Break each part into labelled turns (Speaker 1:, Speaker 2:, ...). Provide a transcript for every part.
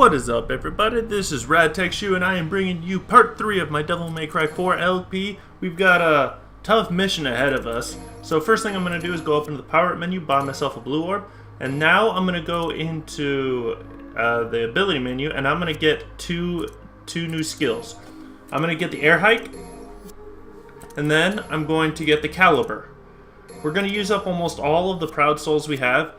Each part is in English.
Speaker 1: What is up, everybody? This is RadTechShoe, and I am bringing you part 3 of my Devil May Cry 4 LP. We've got a tough mission ahead of us. So first thing I'm going to do is go up into the Power Up menu, buy myself a Blue Orb, and now I'm going to go into the Ability menu, and I'm going to get two new skills. I'm going to get the Air Hike, and then I'm going to get the Caliber. We're going to use up almost all of the Proud Souls we have.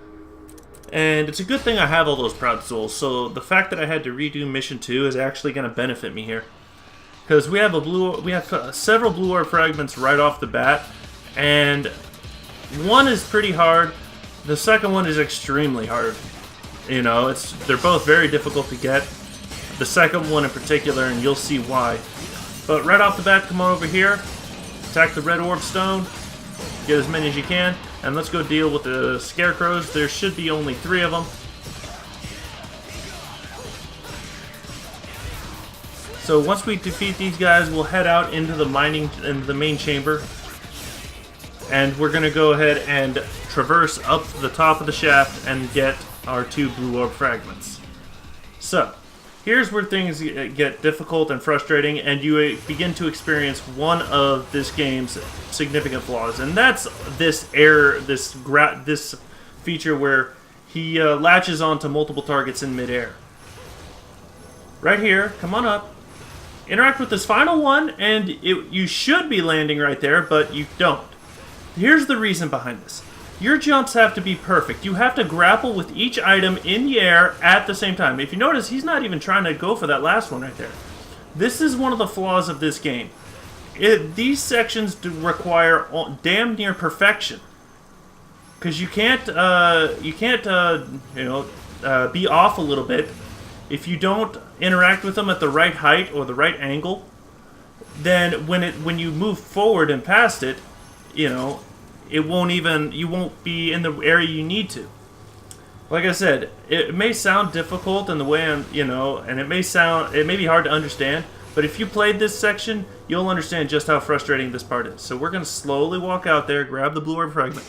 Speaker 1: And it's a good thing I have all those Proud Souls, so the fact that I had to redo Mission 2 is actually going to benefit me here. Because we have several Blue Orb Fragments right off the bat, and one is pretty hard, the second one is extremely hard. You know, they're both very difficult to get, the second one in particular, and you'll see why. But right off the bat, come on over here, attack the Red Orb Stone, get as many as you can. And let's go deal with the scarecrows. There should be only 3 of them. So once we defeat these guys, we'll head out into the main chamber. And we're going to go ahead and traverse up to the top of the shaft and get our 2 Blue Orb Fragments. So, here's where things get difficult and frustrating, and you begin to experience one of this game's significant flaws, and that's this feature where he latches onto multiple targets in midair. Right here, come on up, interact with this final one, and you should be landing right there, but you don't. Here's the reason behind this. Your jumps have to be perfect. You have to grapple with each item in the air at the same time. If you notice, he's not even trying to go for that last one right there. This is one of the flaws of this game. These sections do require damn near perfection, because you can't be off a little bit. If you don't interact with them at the right height or the right angle, then when you move forward and past it, you won't be in the area you need to. Like I said, it may sound difficult in the way and it may be hard to understand, but if you played this section, you'll understand just how frustrating this part is. So we're going to slowly walk out there, grab the Blue Orb Fragment.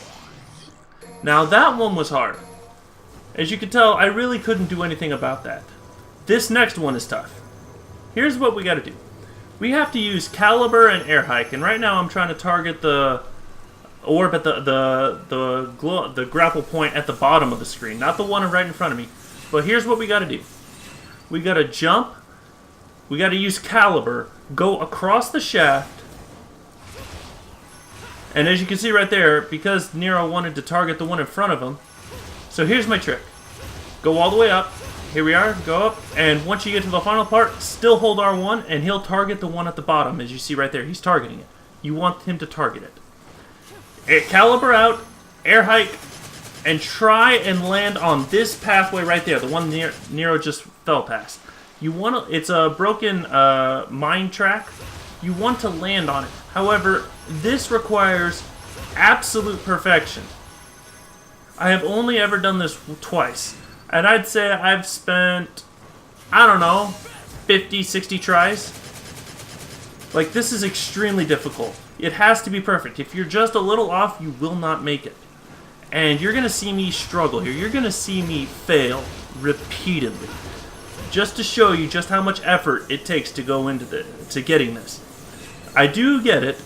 Speaker 1: Now that one was hard. As you can tell, I really couldn't do anything about that. This next one is tough. Here's what we got to do. We have to use Caliber and Air Hike, and right now I'm trying to target the orb at the grapple point at the bottom of the screen, not the one right in front of me. But here's what we got to do. We got to jump. We got to use Caliber, go across the shaft, and as you can see right there, because Nero wanted to target the one in front of him, so here's my trick. Go all the way up. Here we are. Go up, and once you get to the final part, still hold R1, and he'll target the one at the bottom. As you see right there, he's targeting it. You want him to target it. Caliber out, Air Hike, and try and land on this pathway right there, the one Nero just fell past. It's a broken mine track. You want to land on it. However, this requires absolute perfection. I have only ever done this twice, and I'd say I've spent, I don't know, 50, 60 tries. Like, this is extremely difficult. It has to be perfect. If you're just a little off, you will not make it. And you're going to see me struggle here. You're going to see me fail repeatedly, just to show you just how much effort it takes to go into getting this. I do get it,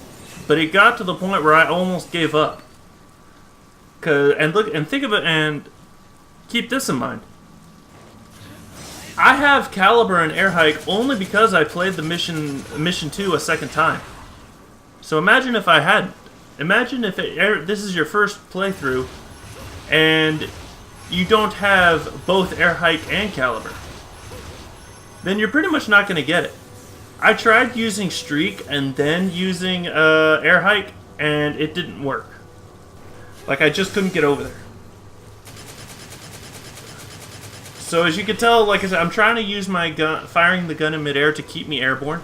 Speaker 1: but it got to the point where I almost gave up. Think of it, and keep this in mind. I have Caliber and Air Hike only because I played the Mission 2 a second time. So imagine if I hadn't. Imagine if this is your first playthrough and you don't have both Air Hike and Caliber. Then you're pretty much not going to get it. I tried using Streak and then using Air Hike, and it didn't work. Like, I just couldn't get over there. So as you can tell, like I said, I'm trying to use my gun, firing the gun in midair to keep me airborne.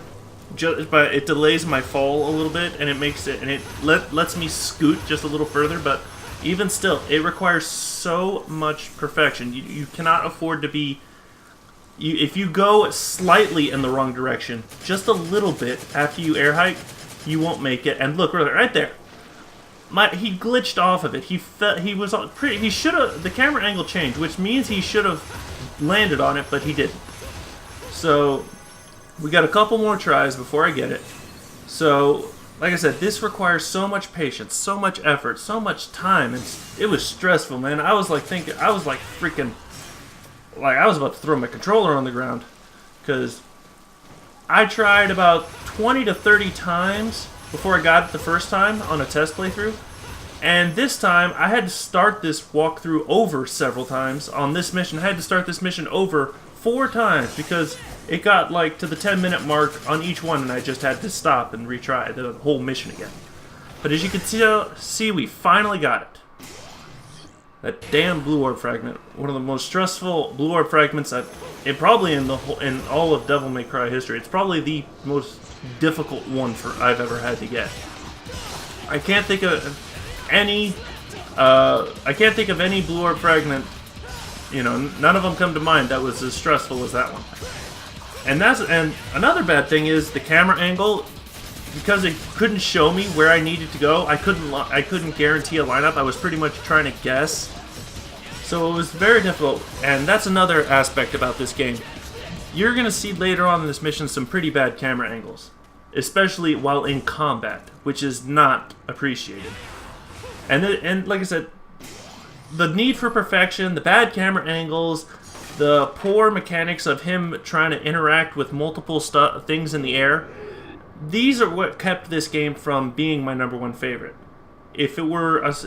Speaker 1: But it delays my fall a little bit, and it lets me scoot just a little further. But even still, it requires so much perfection. You cannot afford to be. If you go slightly in the wrong direction, just a little bit after you air hike, you won't make it. And look right there, he glitched off of it. He should have. The camera angle changed, which means he should have landed on it, but he didn't. So we got a couple more tries before I get it. So, like I said, this requires so much patience, so much effort, so much time, and it was stressful, man. I was like freaking, like I was about to throw my controller on the ground, because I tried about 20 to 30 times before I got it the first time on a test playthrough, and this time I had to start this walkthrough over several times on this mission. I had to start this mission over 4 times because it got like to the 10-minute mark on each one, and I just had to stop and retry the whole mission again. But as you can see, we finally got it. That damn Blue Orb Fragment, one of the most stressful Blue Orb Fragments probably in all of Devil May Cry history. It's probably the most difficult one I've ever had to get. I can't think of any. I can't think of any Blue Orb Fragment. You know, none of them come to mind that was as stressful as that one. And another bad thing is the camera angle, because it couldn't show me where I needed to go. I couldn't guarantee a lineup. I was pretty much trying to guess. So it was very difficult, and that's another aspect about this game. You're gonna see later on in this mission some pretty bad camera angles, especially while in combat, which is not appreciated. And like I said, the need for perfection, the bad camera angles, the poor mechanics of him trying to interact with multiple things in the air, these are what kept this game from being my #1 favorite. Because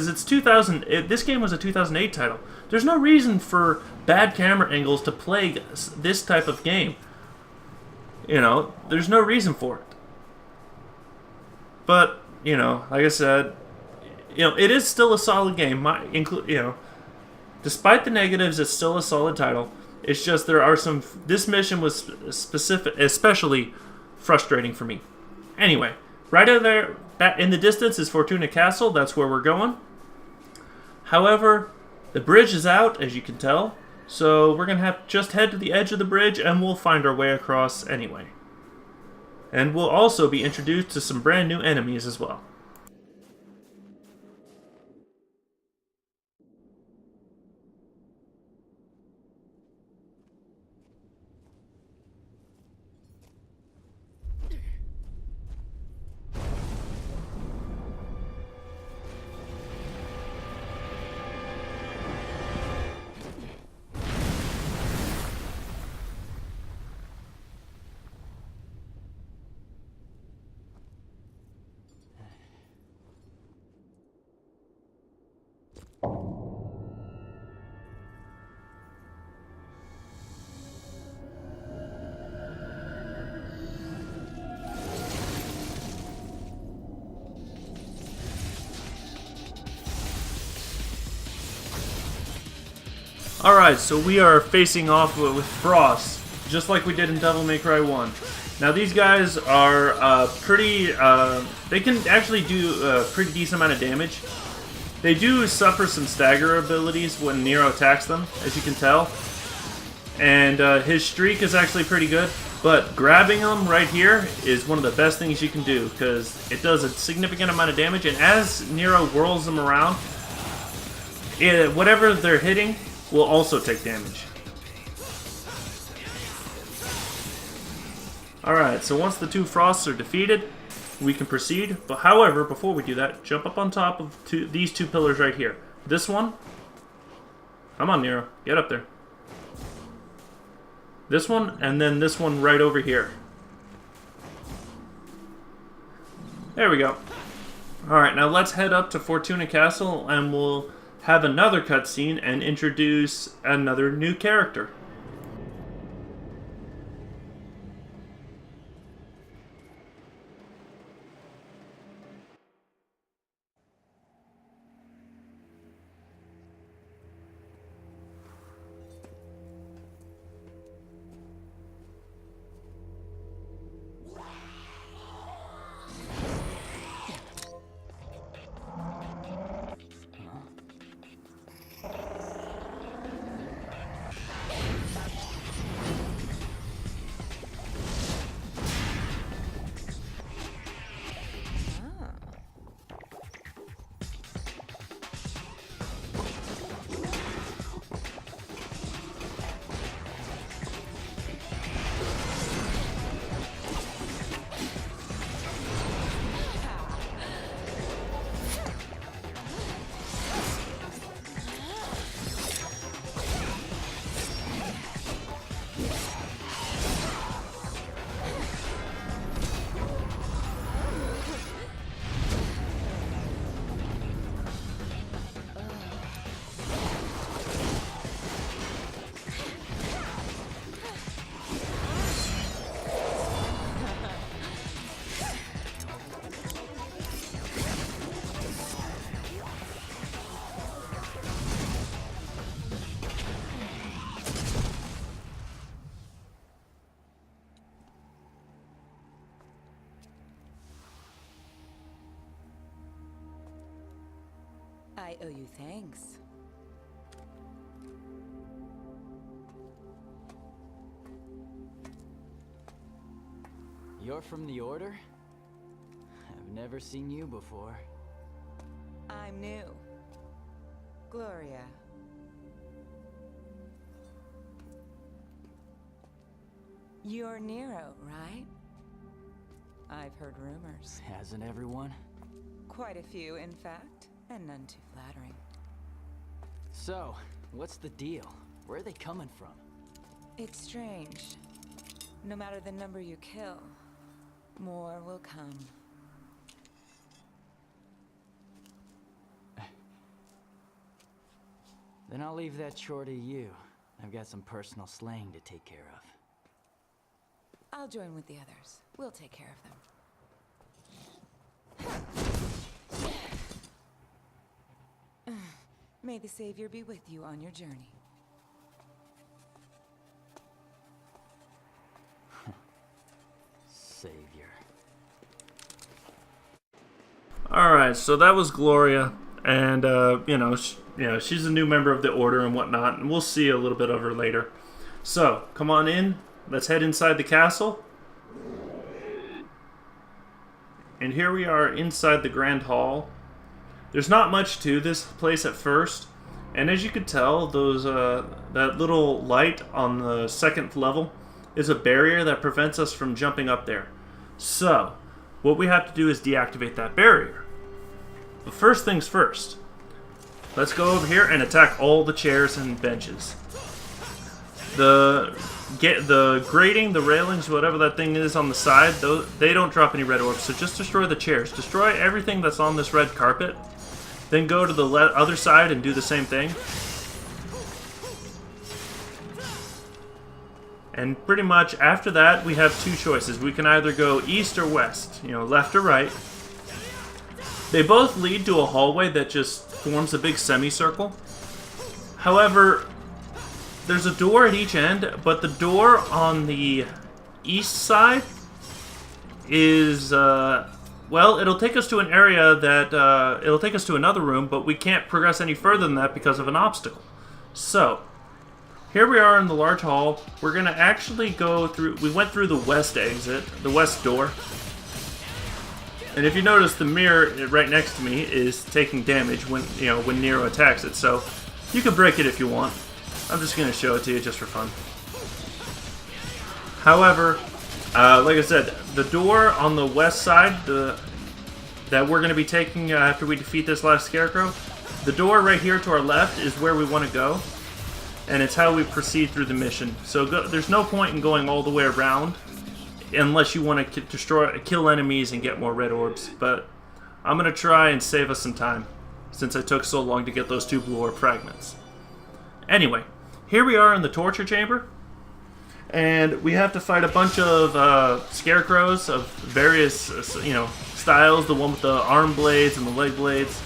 Speaker 1: it's 2000, this game was a 2008 title. There's no reason for bad camera angles to plague this type of game. You know, there's no reason for it. But, you know, like I said, you know, it is still a solid game. Despite the negatives, it's still a solid title. It's just there are some. This mission was especially frustrating for me. Anyway, right over there, in the distance is Fortuna Castle. That's where we're going. However, the bridge is out, as you can tell. So we're gonna have to just head to the edge of the bridge, and we'll find our way across anyway. And we'll also be introduced to some brand new enemies as well. Alright, so we are facing off with Frost, just like we did in Devil May Cry 1. Now these guys are they can actually do a pretty decent amount of damage. They do suffer some stagger abilities when Nero attacks them, as you can tell. And his streak is actually pretty good, but grabbing him right here is one of the best things you can do, because it does a significant amount of damage, and as Nero whirls them around, whatever they're hitting will also take damage. Alright, so once the 2 Frosts are defeated, we can proceed. But however, before we do that, jump up on top of these 2 pillars right here. This one. Come on, Nero. Get up there. This one, and then this one right over here. There we go. Alright, now let's head up to Fortuna Castle, and we'll have another cutscene and introduce another new character.
Speaker 2: I owe you thanks.
Speaker 3: You're from the Order? I've never seen you before.
Speaker 2: I'm new. Gloria. You're Nero, right? I've heard rumors.
Speaker 3: Hasn't everyone?
Speaker 2: Quite a few, in fact, and none too flattering.
Speaker 3: So, what's the deal? Where are they coming from?
Speaker 2: It's strange. No matter the number you kill, more will come.
Speaker 3: Then I'll leave that chore to you. I've got some personal slaying to take care of.
Speaker 2: I'll join with the others. We'll take care of them. May the Savior be with you on your journey.
Speaker 3: Savior.
Speaker 1: Alright, so that was Gloria, and, she's a new member of the Order and whatnot, and we'll see a little bit of her later. So, come on in, let's head inside the castle. And here we are inside the Grand Hall. There's not much to this place at first, and as you can tell, that little light on the second level is a barrier that prevents us from jumping up there. So, what we have to do is deactivate that barrier. But first things first, let's go over here and attack all the chairs and benches. The grating, the railings, whatever that thing is on the side, they don't drop any red orbs, so just destroy the chairs. Destroy everything that's on this red carpet, then go to the other side and do the same thing. And pretty much after that, we have two choices. We can either go east or west, left or right. They both lead to a hallway that just forms a big semicircle. However, there's a door at each end, but the door on the east side is, it'll take us to an area that, it'll take us to another room, but we can't progress any further than that because of an obstacle. So, here we are in the large hall. We're going to actually go through, we went through the west exit, the west door. And if you notice, the mirror right next to me is taking damage when Nero attacks it, so you can break it if you want. I'm just going to show it to you just for fun. However, like I said, the door on the west side that we're going to be taking after we defeat this last scarecrow, the door right here to our left is where we want to go, and it's how we proceed through the mission. So there's no point in going all the way around unless you want to kill enemies and get more red orbs, but I'm going to try and save us some time since I took so long to get those 2 Blue Orb Fragments. Anyway, here we are in the torture chamber, and we have to fight a bunch of scarecrows of various, styles. The one with the arm blades and the leg blades.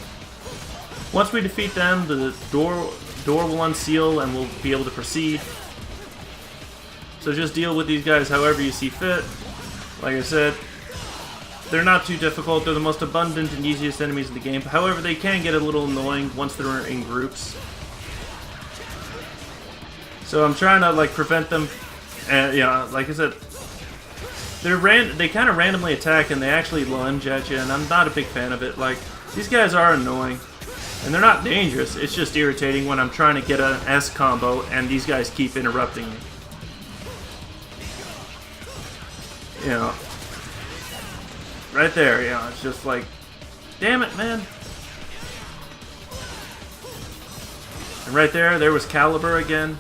Speaker 1: Once we defeat them, the door will unseal and we'll be able to proceed. So just deal with these guys however you see fit. Like I said, they're not too difficult. They're the most abundant and easiest enemies in the game. However, they can get a little annoying once they're in groups. So I'm trying to prevent them, and like I said, they kind of randomly attack and they actually lunge at you, and I'm not a big fan of it. These guys are annoying, and they're not dangerous. It's just irritating when I'm trying to get an S combo and these guys keep interrupting me. Right there, it's just like, damn it, man. And right there was Caliber again.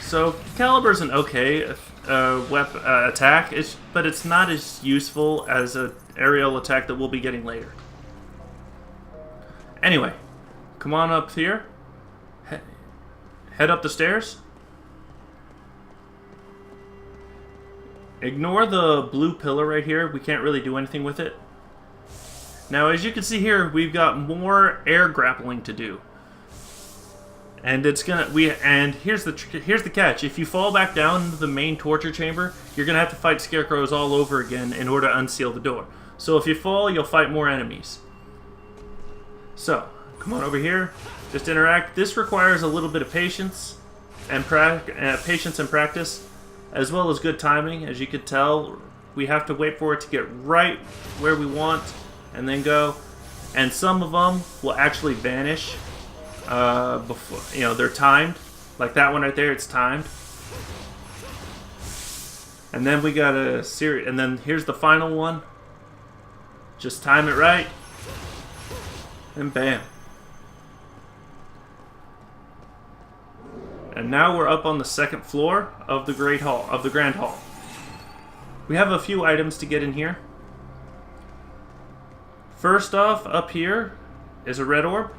Speaker 1: So Caliber's an okay attack, but it's not as useful as an aerial attack that we'll be getting later. Anyway, come on up here. Head up the stairs. Ignore the blue pillar right here. We can't really do anything with it. Now, as you can see here, we've got more air grappling to do. And here's the catch. If you fall back down into the main torture chamber, you're gonna have to fight scarecrows all over again in order to unseal the door. So if you fall, you'll fight more enemies. So, Come on over here. Just interact. This requires a little bit of patience and practice, as well as good timing. As you can tell, we have to wait for it to get right where we want and then go. And some of them will actually vanish before, you know, they're timed. Like that one right there, it's timed. And then we got a series, and then here's the final one. Just time it right, and bam. And now we're up on the second floor of the Grand Hall. We have a few items to get in here. First off, up here is a red orb.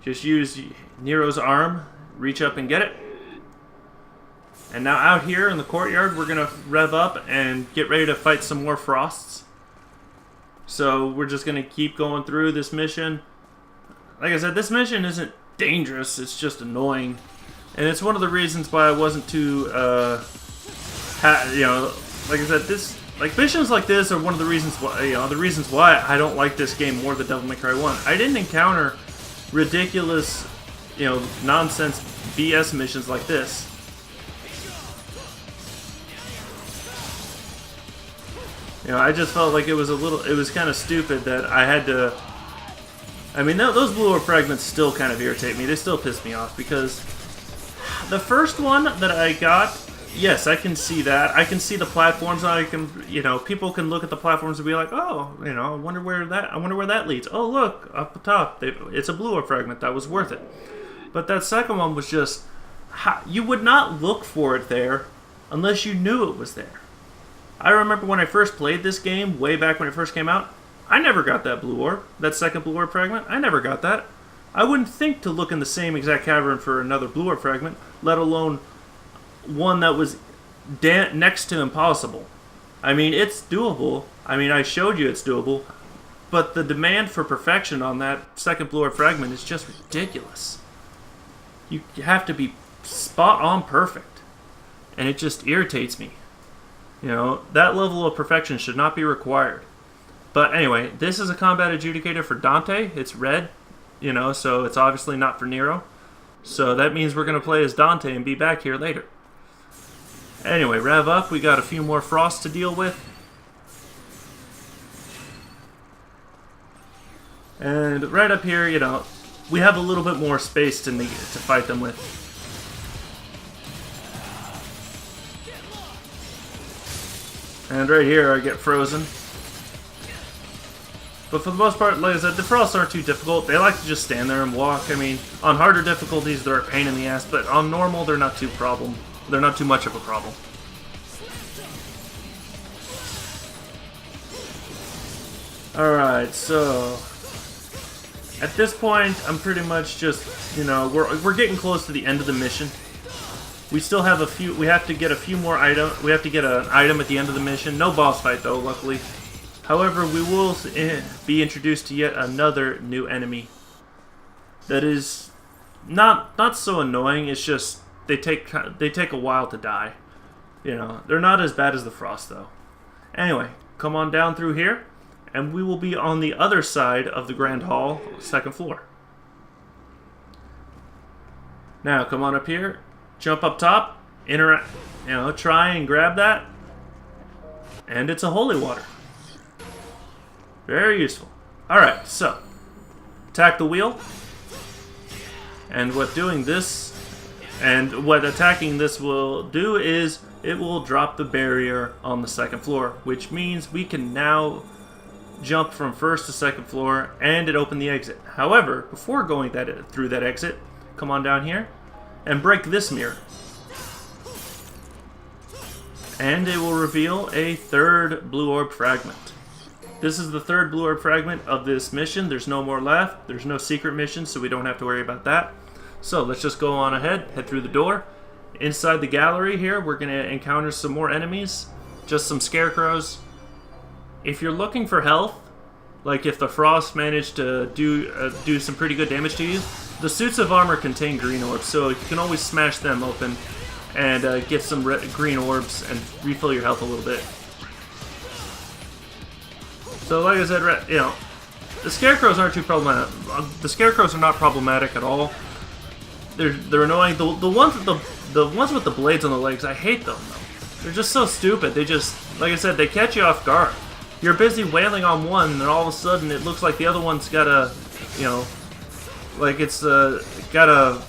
Speaker 1: Just use Nero's arm, reach up and get it. And now out here in the courtyard, we're going to rev up and get ready to fight some more Frosts. So we're just going to keep going through this mission. Like I said, this mission isn't dangerous, it's just annoying. And it's one of the reasons why I wasn't too, you know, like I said, missions like this are one of the reasons why, you know, the reasons why I don't like this game more than Devil May Cry 1. I didn't encounter ridiculous, you know, nonsense BS missions like this. You know, I just felt like it was kind of stupid that I had to... I mean, those Blue Orb Fragments still kind of irritate me. They still piss me off, because the first one that I got, yes, I can see that. I can see the platforms, and I can, you know, people can look at the platforms and be like, oh, you know, I wonder where that leads. Oh, look, up the top, it's a Blue Orb Fragment. That was worth it. But that second one was just... You would not look for it there unless you knew it was there. I remember when I first played this game, way back when it first came out, I never got that Blue Orb, that second Blue Orb Fragment. I never got that. I wouldn't think to look in the same exact cavern for another Blue Orb Fragment, let alone one that was next to impossible. I mean, it's doable. I mean, I showed you it's doable, but the demand for perfection on that second Blue Orb Fragment is just ridiculous. You have to be spot on perfect, and it just irritates me. You know, that level of perfection should not be required. But anyway, this is a combat adjudicator for Dante. It's red, you know, so it's obviously not for Nero. So that means we're going to play as Dante and be back here later. Anyway, rev up. We got a few more Frosts to deal with. And right up here, you know, we have a little bit more space to fight them with. And right here, I get frozen. But for the most part, like I said, the Frosts aren't too difficult. They like to just stand there and walk. I mean, on harder difficulties, they're a pain in the ass, but on normal, they're not too much of a problem. Alright, so... At this point, I'm pretty much just, you know, we're getting close to the end of the mission. We still have we have to get a few more items. We have to get an item at the end of the mission. No boss fight though, luckily. However, we will be introduced to yet another new enemy. That is not so annoying. It's just they take a while to die. You know, they're not as bad as the Frost though. Anyway, come on down through here, and we will be on the other side of the Grand Hall, second floor. Now, come on up here. Jump up top, interact, you know, try and grab that, and it's a holy water. Very useful. Alright, so, attack the wheel, and what attacking this will do is, it will drop the barrier on the second floor, which means we can now jump from first to second floor, and it opened the exit. However, before going through that exit, come on down here, and break this mirror. And it will reveal a third Blue Orb Fragment. This is the third Blue Orb Fragment of this mission. There's no more left. There's no secret mission, so we don't have to worry about that. So let's just go on ahead, head through the door. Inside the gallery here, we're going to encounter some more enemies. Just some scarecrows. If you're looking for health, like if the Frost managed to do some pretty good damage to you, the suits of armor contain green orbs, so you can always smash them open and get some green orbs and refill your health a little bit. So like I said, you know, The scarecrows aren't too problematic. The scarecrows are not problematic at all. They're annoying. The ones with the blades on the legs, I hate them though. They're just so stupid. They just, like I said, they catch you off guard. You're busy wailing on one, and then all of a sudden it looks like the other one's got a, you know, like it's got a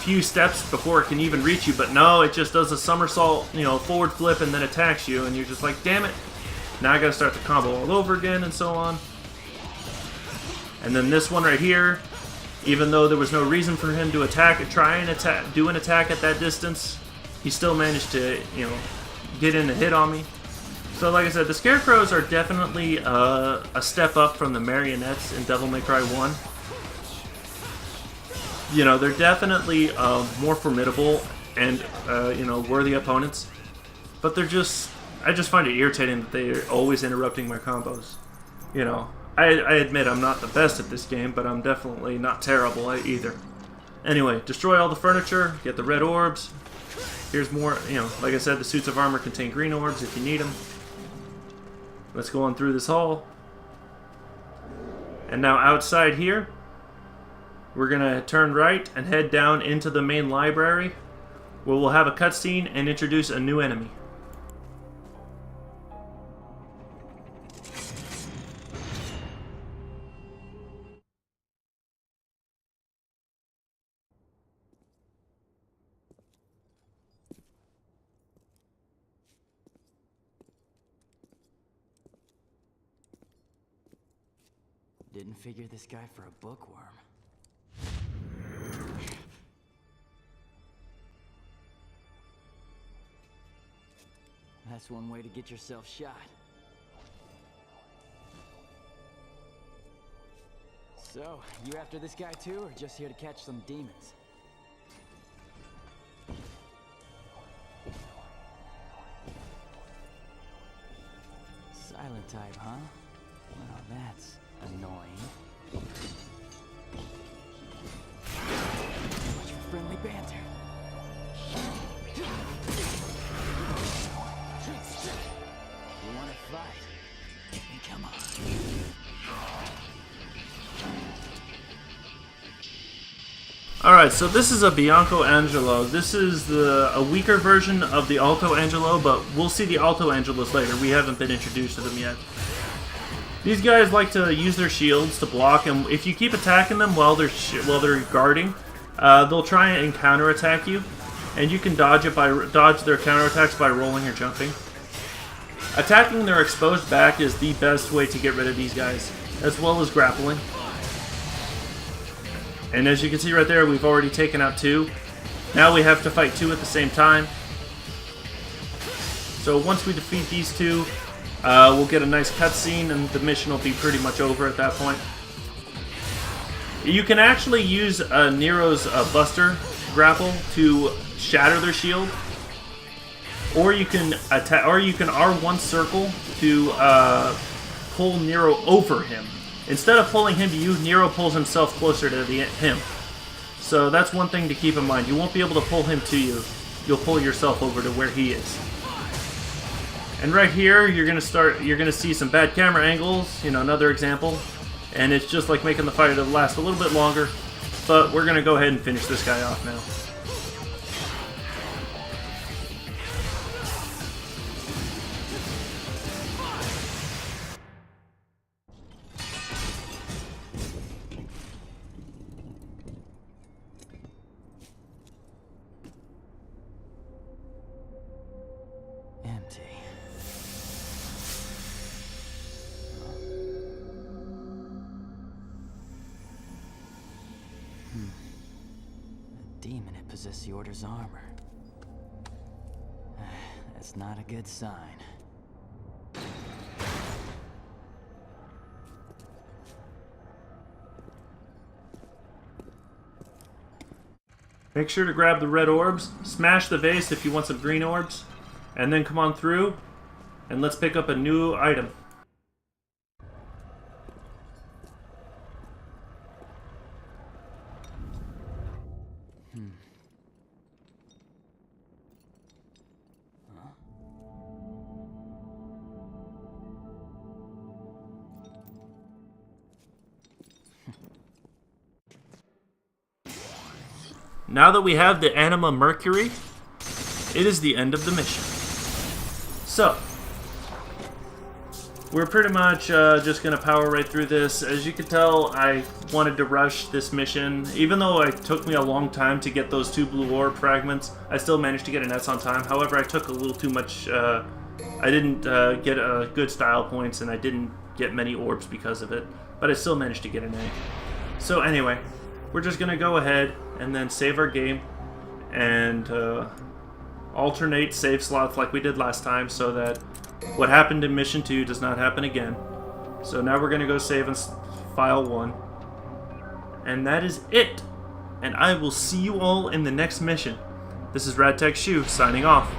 Speaker 1: few steps before it can even reach you. But no, it just does a somersault, you know, forward flip, and then attacks you, and you're just like, damn it. Now I gotta start the combo all over again, and so on. And then this one right here, even though there was no reason for him to do an attack at that distance, he still managed to, you know, get in a hit on me. So like I said, the scarecrows are definitely a step up from the marionettes in Devil May Cry 1. You know, they're definitely more formidable and, you know, worthy opponents. But they're just, I just find it irritating that they're always interrupting my combos. You know, I admit I'm not the best at this game, but I'm definitely not terrible either. Anyway, destroy all the furniture, get the red orbs. Here's more, you know, like I said, the suits of armor contain green orbs if you need them. Let's go on through this hall. And now outside here, we're going to turn right and head down into the main library, where we'll have a cutscene and introduce a new enemy.
Speaker 3: Didn't figure this guy for a bookworm. That's one way to get yourself shot. So, you after this guy too, or just here to catch some demons? Silent type, huh? Well, that's annoying. Too much for friendly banter. You wanna fight? Then come on.
Speaker 1: Alright, so this is a Bianco Angelo. This is a weaker version of the Alto Angelo, but we'll see the Alto Angelos later. We haven't been introduced to them yet. These guys like to use their shields to block, and if you keep attacking them while they're guarding, they'll try and counterattack you, and you can dodge their counterattacks by rolling or jumping. Attacking their exposed back is the best way to get rid of these guys, as well as grappling. And as you can see right there, we've already taken out 2. Now we have to fight 2 at the same time. So once we defeat these 2, we'll get a nice cutscene, and the mission will be pretty much over at that point. You can actually use Nero's Buster grapple to shatter their shield, or you can R1 circle to pull Nero over him. Instead of pulling him to you, Nero pulls himself closer to him. So that's one thing to keep in mind. You won't be able to pull him to you. You'll pull yourself over to where he is. And right here, you're gonna see some bad camera angles. You know, another example. And it's just like making the fight last a little bit longer. But we're gonna go ahead and finish this guy off now.
Speaker 3: Empty. A demon had possessed the Order's armor. That's not a good sign.
Speaker 1: Make sure to grab the red orbs, smash the vase if you want some green orbs, and then come on through, and let's pick up a new item. now that we have the Anima Mercury, it is the end of the mission. So, we're pretty much just going to power right through this. As you can tell, I wanted to rush this mission. Even though it took me a long time to get those 2 Blue Orb Fragments, I still managed to get an S on time. However, I took a little too much... I didn't get good style points, and I didn't get many orbs because of it. But I still managed to get an A. So anyway, we're just going to go ahead and then save our game and alternate save slots like we did last time so that what happened in Mission 2 does not happen again. So now we're going to go save in File 1. And that is it. And I will see you all in the next mission. This is RadTech Shu signing off.